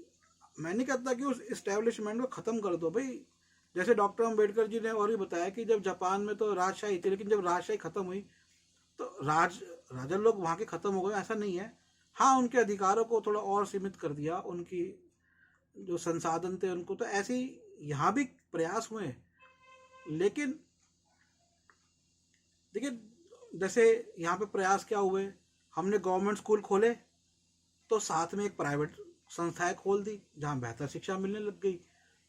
मैं नहीं कहता कि उस इस्टेब्लिशमेंट को ख़त्म कर दो भाई। जैसे डॉक्टर अंबेडकर जी ने और भी बताया कि जब जापान में तो राजशाही थी, लेकिन जब राजशाही ख़त्म हुई तो राजा लोग वहाँ के ख़त्म हो गए, ऐसा नहीं है। हाँ, उनके अधिकारों को थोड़ा और सीमित कर दिया, उनकी जो संसाधन थे उनको, तो ऐसे ही यहाँ भी प्रयास हुए। लेकिन देखिए, जैसे यहाँ पे प्रयास क्या हुए, हमने गवर्नमेंट स्कूल खोले तो साथ में एक प्राइवेट संस्थाएं खोल दी जहाँ बेहतर शिक्षा मिलने लग गई,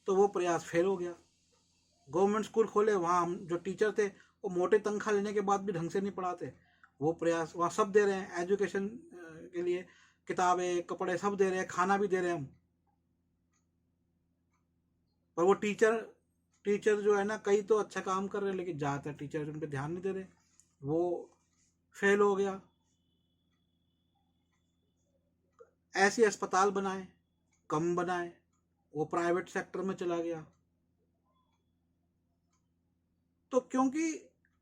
तो वो प्रयास फेल हो गया। गवर्नमेंट स्कूल खोले, वहाँ हम जो टीचर थे वो मोटे तनख्वाह लेने के बाद भी ढंग से नहीं पढ़ाते, वो प्रयास वहाँ सब दे रहे हैं, एजुकेशन के लिए किताबें, कपड़े सब दे रहे हैं, खाना भी दे रहे हैं हम, पर वो टीचर जो है ना, कई तो अच्छा काम कर रहे हैं लेकिन ज़्यादातर टीचर उन पर ध्यान नहीं दे रहे, वो फेल हो गया। ऐसे अस्पताल बनाए, कम बनाए, वो प्राइवेट सेक्टर में चला गया। तो क्योंकि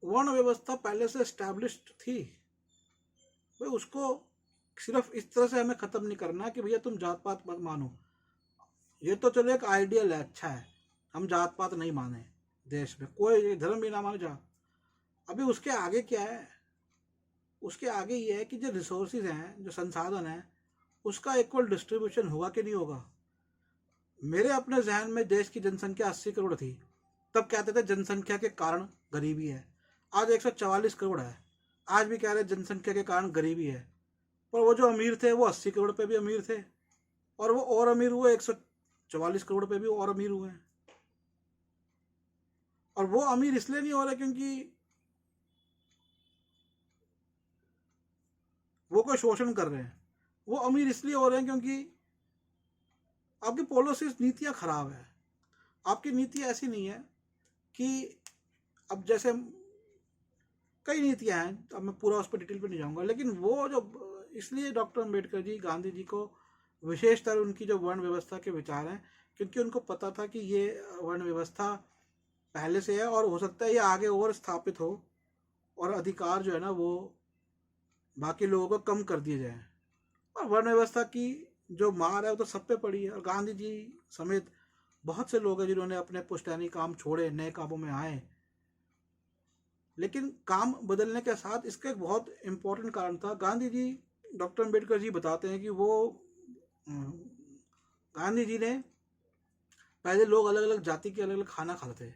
वर्ण व्यवस्था पहले से एस्टैब्लिश्ड थी, भाई उसको सिर्फ इस तरह से हमें खत्म नहीं करना कि भैया तुम जात पात मत मानो। ये तो चलो एक आइडियल है, अच्छा है, हम जात पात नहीं माने, देश में कोई धर्म भी ना माने जा। अभी उसके आगे क्या है? उसके आगे ये है कि जो रिसोर्सेज हैं, जो संसाधन हैं, उसका इक्वल डिस्ट्रीब्यूशन होगा कि नहीं होगा। मेरे अपने जहन में देश की जनसंख्या 80 करोड़ थी, तब कहते थे जनसंख्या के कारण गरीबी है। आज 144 करोड़ है, आज भी कह रहे जनसंख्या के कारण गरीबी है। पर वो जो अमीर थे वो 80 करोड़ पे भी अमीर थे, और वो और अमीर हुए 144 करोड़ पे भी और अमीर हुए हैं। और वो अमीर इसलिए नहीं हो रहे क्योंकि वो कोई शोषण कर रहे हैं, वो अमीर इसलिए हो रहे हैं क्योंकि आपकी पॉलिसीज, नीतियां खराब है। आपकी नीति ऐसी नहीं है कि, अब जैसे कई नीतियां हैं, अब मैं पूरा उस पर डिटेल पे नहीं जाऊंगा, लेकिन वो जो, इसलिए डॉक्टर अम्बेडकर जी, गांधी जी को विशेषतर उनकी जो वर्ण व्यवस्था के विचार हैं, क्योंकि उनको पता था कि ये वर्ण व्यवस्था पहले से है और हो सकता है ये आगे और स्थापित हो, और अधिकार जो है ना वो बाकी लोगों को कम कर दिए जाए। और वर्ण व्यवस्था की जो मार है वो तो सब पे पड़ी है, और गांधी जी समेत बहुत से लोग हैं जिन्होंने अपने पुश्तैनी काम छोड़े, नए कामों में आए। लेकिन काम बदलने के साथ इसका एक बहुत इम्पोर्टेंट कारण था। गांधी जी, डॉक्टर अम्बेडकर जी बताते हैं कि वो, गांधी जी ने, पहले लोग अलग अलग जाति के अलग अलग खाना खाते थे,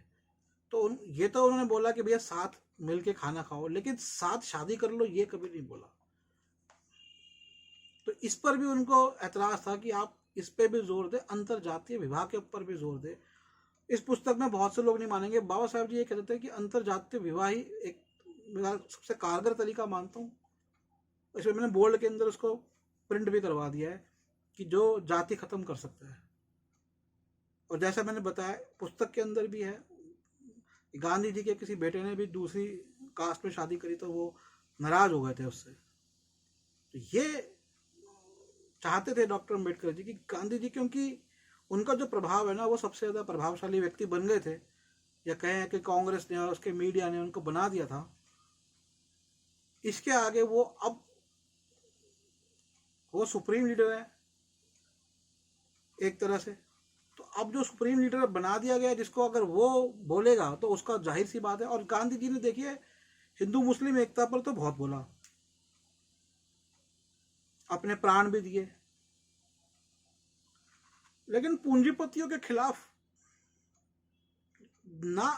तो ये तो उन्होंने बोला कि भैया साथ मिल के खाना खाओ, लेकिन साथ शादी कर लो ये कभी नहीं बोला। तो इस पर भी उनको ऐतराज था कि आप इस पे भी जोर दे, अंतर जातीय विवाह के ऊपर भी जोर दे। इस पुस्तक में बहुत से लोग नहीं मानेंगे, बाबा साहब जी ये कहते थे कि अंतर जातीय विवाह ही एक सबसे कारगर तरीका मानता हूँ। इसमें मैंने बोर्ड के अंदर उसको प्रिंट भी करवा दिया है कि जो जाति खत्म कर सकता है। और जैसा मैंने बताया पुस्तक के अंदर भी है, गांधी जी के किसी बेटे ने भी दूसरी कास्ट में शादी करी तो वो नाराज हो गए थे उससे। तो ये चाहते थे डॉक्टर अम्बेडकर जी की गांधी जी, क्योंकि उनका जो प्रभाव है ना वो सबसे ज्यादा प्रभावशाली व्यक्ति बन गए थे, या कहें कि कांग्रेस ने और उसके मीडिया ने उनको बना दिया था। इसके आगे वो, अब वो सुप्रीम लीडर है एक तरह से। तो अब जो सुप्रीम लीडर बना दिया गया, जिसको अगर वो बोलेगा तो उसका जाहिर सी बात है। और गांधी जी ने देखिए हिंदू मुस्लिम एकता पर तो बहुत बोला, अपने प्राण भी दिए, लेकिन पूंजीपतियों के खिलाफ ना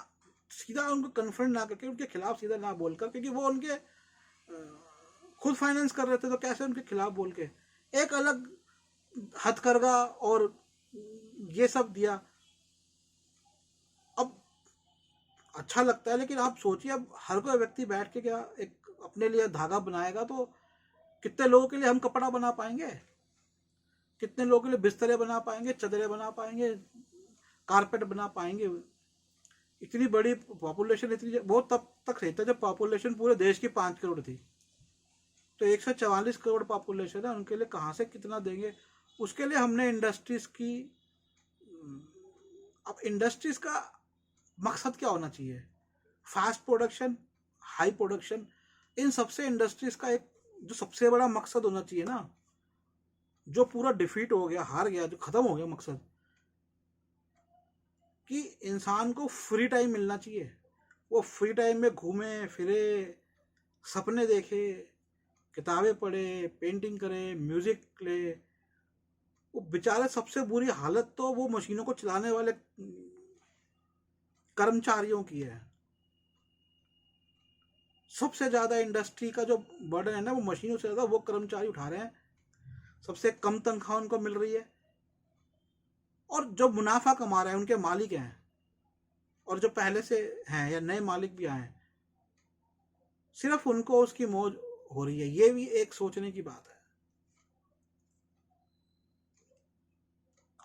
सीधा उनको कन्फ्रंट ना करके, उनके खिलाफ सीधा ना बोलकर, क्योंकि वो उनके खुद फाइनेंस कर रहे थे, तो कैसे उनके खिलाफ बोल के एक अलग हथकरघा और ये सब दिया। अब अच्छा लगता है, लेकिन आप सोचिए अब हर कोई व्यक्ति बैठ के क्या एक अपने लिए धागा बनाएगा, तो कितने लोगों के लिए हम कपड़ा बना पाएंगे, कितने लोगों के लिए बिस्तरे बना पाएंगे, चादरें बना पाएंगे, कारपेट बना पाएंगे। इतनी बड़ी पॉपुलेशन, इतनी वो तब तक सही था जब पॉपुलेशन पूरे देश की 5 करोड़ थी। तो 144 करोड़ पॉपुलेशन है, उनके लिए कहाँ से कितना देंगे। उसके लिए हमने इंडस्ट्रीज की, अब इंडस्ट्रीज का मकसद क्या होना चाहिए? फास्ट प्रोडक्शन, हाई प्रोडक्शन, इन सबसे इंडस्ट्रीज का एक जो सबसे बड़ा मकसद होना चाहिए ना, जो पूरा डिफीट हो गया, हार गया, जो खत्म हो गया मकसद, कि इंसान को फ्री टाइम मिलना चाहिए। वो फ्री टाइम में घूमे फिरे, सपने देखे, किताबें पढ़े, पेंटिंग करे, म्यूजिक ले। वो बेचारे सबसे बुरी हालत तो वो मशीनों को चलाने वाले कर्मचारियों की है। सबसे ज्यादा इंडस्ट्री का जो बर्डन है ना वो मशीनों से ज्यादा वो कर्मचारी उठा रहे हैं। सबसे कम तनख्वाह उनको मिल रही है, और जो मुनाफा कमा रहे हैं उनके मालिक हैं, और जो पहले से हैं या नए मालिक भी आए हैं, सिर्फ उनको उसकी मौज हो रही है। ये भी एक सोचने की बात है।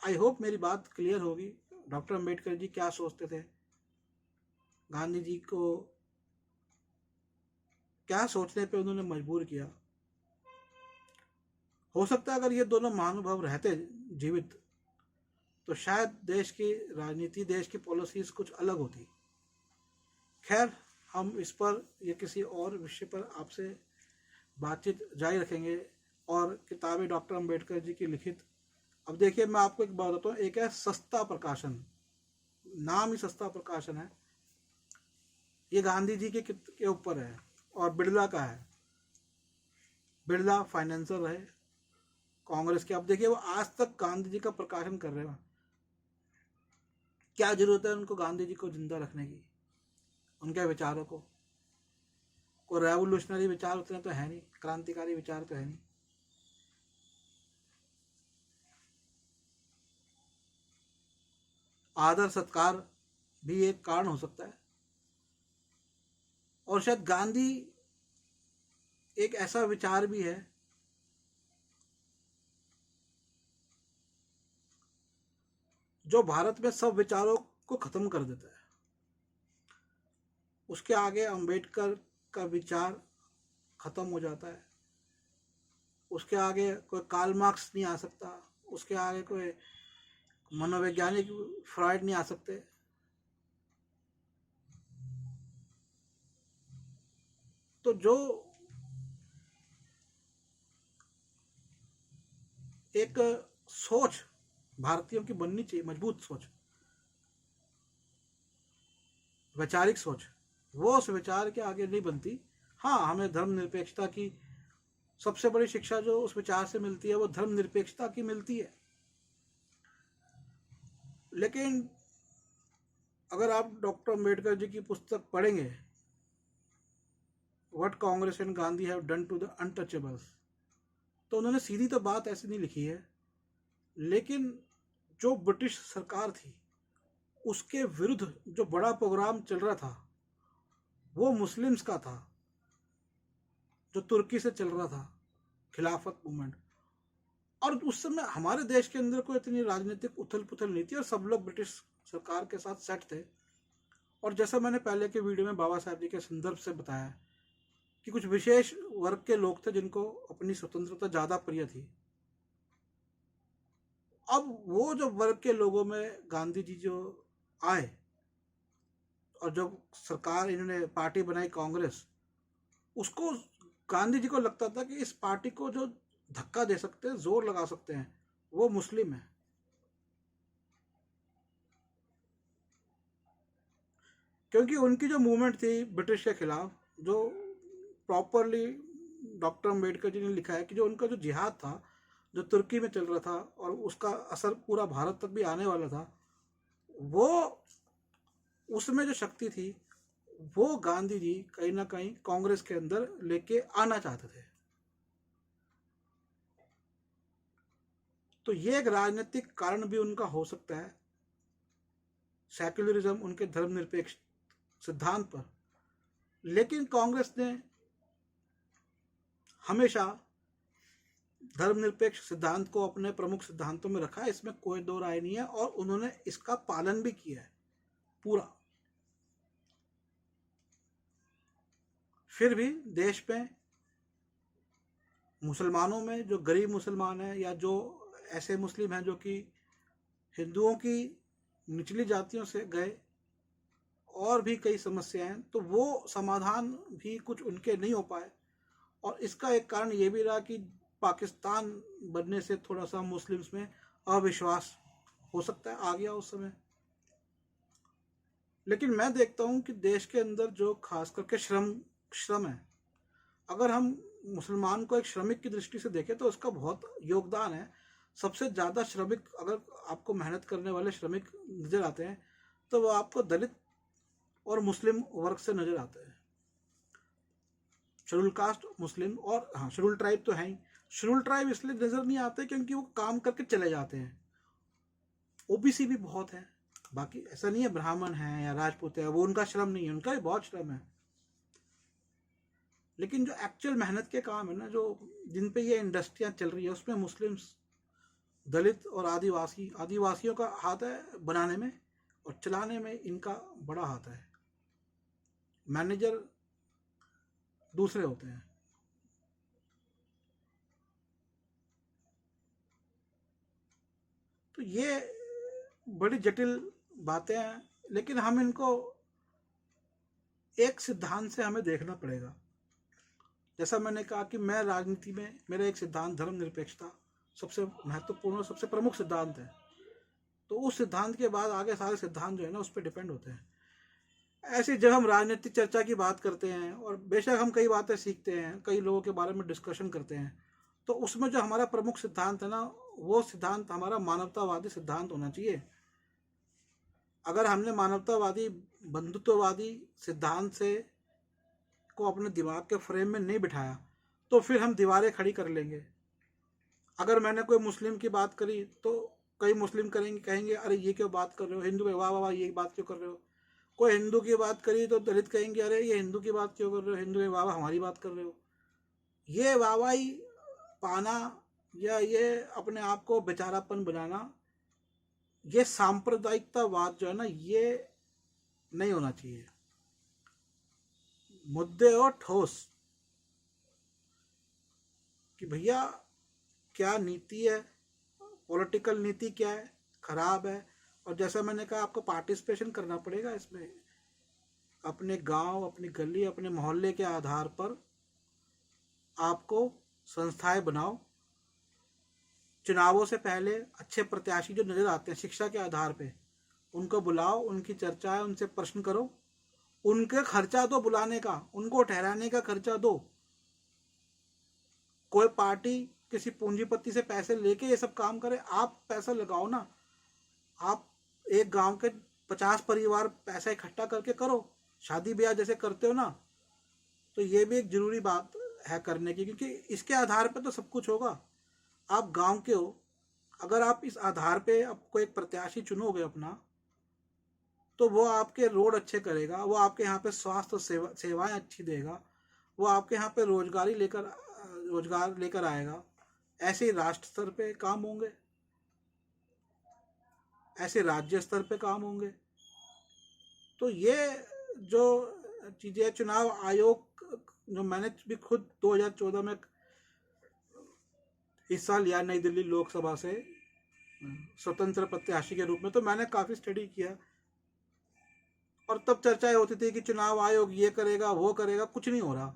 आई होप मेरी बात क्लियर होगी। डॉक्टर अम्बेडकर जी क्या सोचते थे, गांधी जी को क्या सोचने पे उन्होंने मजबूर किया। हो सकता है अगर ये दोनों महानुभाव रहते जीवित तो शायद देश की राजनीति, देश की पॉलिसीज कुछ अलग होती। खैर, हम इस पर या किसी और विषय पर आपसे बातचीत जारी रखेंगे। और किताबें डॉक्टर अंबेडकर जी की लिखित, अब देखिए मैं आपको एक बात बताता हूँ, एक है सस्ता प्रकाशन, नाम ही सस्ता प्रकाशन है, ये गांधी जी के ऊपर है, और बिड़ला का है। बिड़ला फाइनेंसर रहे कांग्रेस के। अब देखिए वो आज तक गांधी जी का प्रकाशन कर रहे हैं। क्या जरूरत है उनको गांधी जी को जिंदा रखने की, उनके विचारों को? कोई रेवोल्यूशनरी विचार उतने तो है नहीं, क्रांतिकारी विचार तो है नहीं। आदर सत्कार भी एक कारण हो सकता है। और शायद गांधी एक ऐसा विचार भी है जो भारत में सब विचारों को खत्म कर देता है। उसके आगे अंबेडकर का विचार खत्म हो जाता है, उसके आगे कोई कार्ल मार्क्स नहीं आ सकता, उसके आगे कोई मनोवैज्ञानिक फ्रॉइड नहीं आ सकते। तो जो एक सोच भारतीयों की बननी चाहिए, मजबूत सोच, वैचारिक सोच, वो उस विचार के आगे नहीं बनती। हाँ, हमें धर्मनिरपेक्षता की सबसे बड़ी शिक्षा जो उस विचार से मिलती है वो धर्मनिरपेक्षता की मिलती है। लेकिन अगर आप डॉक्टर अंबेडकर जी की पुस्तक पढ़ेंगे, what Congress and Gandhi have done to the untouchables, तो उन्होंने सीधी तो बात ऐसी नहीं लिखी है, लेकिन जो ब्रिटिश सरकार थी उसके विरुद्ध जो बड़ा प्रोग्राम चल रहा था वो मुस्लिम्स का था, जो तुर्की से चल रहा था, खिलाफत मूवमेंट। और उस समय हमारे देश के अंदर कोई इतनी राजनीतिक उथल पुथल नहीं थी और सब लोग ब्रिटिश सरकार के साथ सेट थे। और जैसा मैंने पहले के वीडियो में बाबा साहब जी के संदर्भ से बताया कि कुछ विशेष वर्ग के लोग थे जिनको अपनी स्वतंत्रता ज़्यादा प्रिय थी। अब वो जो वर्ग के लोगों में गांधी जी जो आए और जब सरकार इन्होंने पार्टी बनाई कांग्रेस, उसको गांधी जी को लगता था कि इस पार्टी को जो धक्का दे सकते हैं, जोर लगा सकते हैं, वो मुस्लिम है। क्योंकि उनकी जो मूवमेंट थी ब्रिटिश के खिलाफ, जो प्रॉपरली डॉक्टर अंबेडकर जी ने लिखा है कि जो उनका जो जिहाद था जो तुर्की में चल रहा था और उसका असर पूरा भारत तक भी आने वाला था, वो उसमें जो शक्ति थी वो गांधी जी कहीं ना कहीं कांग्रेस के अंदर लेके आना चाहते थे। तो ये एक राजनीतिक कारण भी उनका हो सकता है, सेक्युलरिज्म, उनके धर्मनिरपेक्ष सिद्धांत पर। लेकिन कांग्रेस ने हमेशा धर्मनिरपेक्ष सिद्धांत को अपने प्रमुख सिद्धांतों में रखा है, इसमें कोई दो राय नहीं है, और उन्होंने इसका पालन भी किया है पूरा। फिर भी देश में मुसलमानों में जो गरीब मुसलमान हैं या जो ऐसे मुस्लिम हैं जो कि हिंदुओं की निचली जातियों से गए, और भी कई समस्याएं हैं, तो वो समाधान भी कुछ उनके नहीं हो पाए। और इसका एक कारण ये भी रहा कि पाकिस्तान बनने से थोड़ा सा मुस्लिम्स में अविश्वास हो सकता है आ गया उस समय। लेकिन मैं देखता हूँ कि देश के अंदर जो खास करके श्रम है, अगर हम मुसलमान को एक श्रमिक की दृष्टि से देखें तो उसका बहुत योगदान है। सबसे ज़्यादा श्रमिक, अगर आपको मेहनत करने वाले श्रमिक नज़र आते हैं तो वो आपको दलित और मुस्लिम वर्ग से नज़र आते हैं। शेड्यूल कास्ट, मुस्लिम, और हाँ शेड्यूल ट्राइब तो है ही। शेड्यूल ट्राइब इसलिए नज़र नहीं आते क्योंकि वो काम करके चले जाते हैं। ओबीसी भी बहुत है, बाकी ऐसा नहीं है ब्राह्मण है या राजपूत है वो उनका श्रम नहीं है, उनका भी बहुत श्रम है। लेकिन जो एक्चुअल मेहनत के काम है ना, जो जिन पे ये इंडस्ट्रियाँ चल रही है, उसमें मुस्लिम्स, दलित और आदिवासियों का हाथ है बनाने में, और चलाने में इनका बड़ा हाथ है। मैनेजर दूसरे होते हैं। तो ये बड़ी जटिल बातें हैं, लेकिन हम इनको एक सिद्धांत से हमें देखना पड़ेगा। जैसा मैंने कहा कि मैं राजनीति में, मेरा एक सिद्धांत धर्मनिरपेक्षता सबसे महत्वपूर्ण और सबसे प्रमुख सिद्धांत है। तो उस सिद्धांत के बाद आगे सारे सिद्धांत जो है ना उस पर डिपेंड होते हैं। ऐसे जब हम राजनीतिक चर्चा की बात करते हैं, और बेशक हम कई बातें सीखते हैं, कई लोगों के बारे में डिस्कशन करते हैं, तो उसमें जो हमारा प्रमुख सिद्धांत है ना, वो सिद्धांत हमारा मानवतावादी सिद्धांत होना चाहिए। अगर हमने मानवतावादी बंधुत्ववादी सिद्धांत से को अपने दिमाग के फ्रेम में नहीं बिठाया तो फिर हम दीवारें खड़ी कर लेंगे। अगर मैंने कोई मुस्लिम की बात करी तो कई मुस्लिम कहेंगे अरे ये क्यों बात कर रहे हो, हिंदू में वाह वाह वाह ये बात क्यों कर रहे हो। कोई हिंदू की बात करी तो दलित कहेंगे अरे ये हिंदू की बात क्यों कर रहे हो, हिंदू में वाह वाह हमारी बात कर रहे हो। ये वाहवाही पाना या ये अपने आप को बेचारापन बनाना, ये सांप्रदायिकतावाद जो है ना, ये नहीं होना चाहिए। मुद्दे और ठोस कि भैया क्या नीति है, पॉलिटिकल नीति क्या है, खराब है। और जैसा मैंने कहा आपको पार्टिसिपेशन करना पड़ेगा इसमें। अपने गांव, अपनी गली, अपने मोहल्ले के आधार पर आपको संस्थाएं बनाओ। चुनावों से पहले अच्छे प्रत्याशी जो नजर आते हैं शिक्षा के आधार पे, उनको बुलाओ, उनकी चर्चा है, उनसे प्रश्न करो, उनके खर्चा दो बुलाने का, उनको ठहराने का खर्चा दो। कोई पार्टी किसी पूंजीपति से पैसे लेके ये सब काम करे, आप पैसा लगाओ ना। आप एक गांव के 50 परिवार पैसा इकट्ठा करके करो, शादी ब्याह जैसे करते हो ना। तो ये भी एक जरूरी बात है करने की, क्योंकि इसके आधार पे तो सब कुछ होगा। आप गांव के हो, अगर आप इस आधार पे आपको एक प्रत्याशी चुनोगे अपना, तो वो आपके रोड अच्छे करेगा, वो आपके यहाँ पे स्वास्थ्य सेवाएं अच्छी देगा, वो आपके यहाँ पे रोजगार लेकर आएगा। ऐसे ही राष्ट्र स्तर पे काम होंगे, ऐसे राज्य स्तर पे काम होंगे। तो ये जो चीजें, चुनाव आयोग जो मैंने भी खुद 2014 में हिस्सा लिया नई दिल्ली लोकसभा से स्वतंत्र प्रत्याशी के रूप में, तो मैंने काफी स्टडी किया। और तब चर्चाएं होती थी कि चुनाव आयोग ये करेगा वो करेगा, कुछ नहीं हो रहा।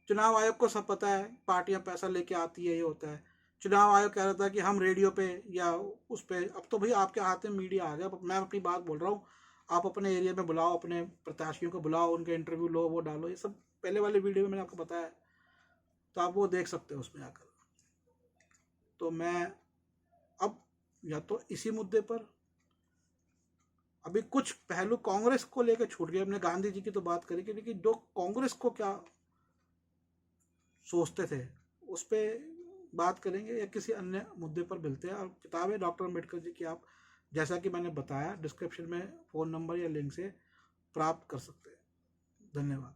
चुनाव आयोग को सब पता है, पार्टियां पैसा लेके आती है, ये होता है। चुनाव आयोग कह रहा था कि हम रेडियो पे या उस पे, अब तो भाई आपके हाथ में मीडिया आ गया। मैं अपनी बात बोल रहा हूँ, आप अपने एरिया में बुलाओ, अपने प्रत्याशियों को बुलाओ, उनके इंटरव्यू लो, वो डालो, ये सब पहले वाले वीडियो में मैंने आपको बताया, तो आप वो देख सकते हो उसमें आकर। तो मैं अब या तो इसी मुद्दे पर, अभी कुछ पहलू कांग्रेस को लेकर छूट गए, हमने गांधी जी की तो बात करी कि लेकिन जो कांग्रेस को क्या सोचते थे उस पर बात करेंगे, या किसी अन्य मुद्दे पर मिलते हैं। और किताब है डॉक्टर अम्बेडकर जी की, आप जैसा कि मैंने बताया डिस्क्रिप्शन में फ़ोन नंबर या लिंक से प्राप्त कर सकते हैं। धन्यवाद।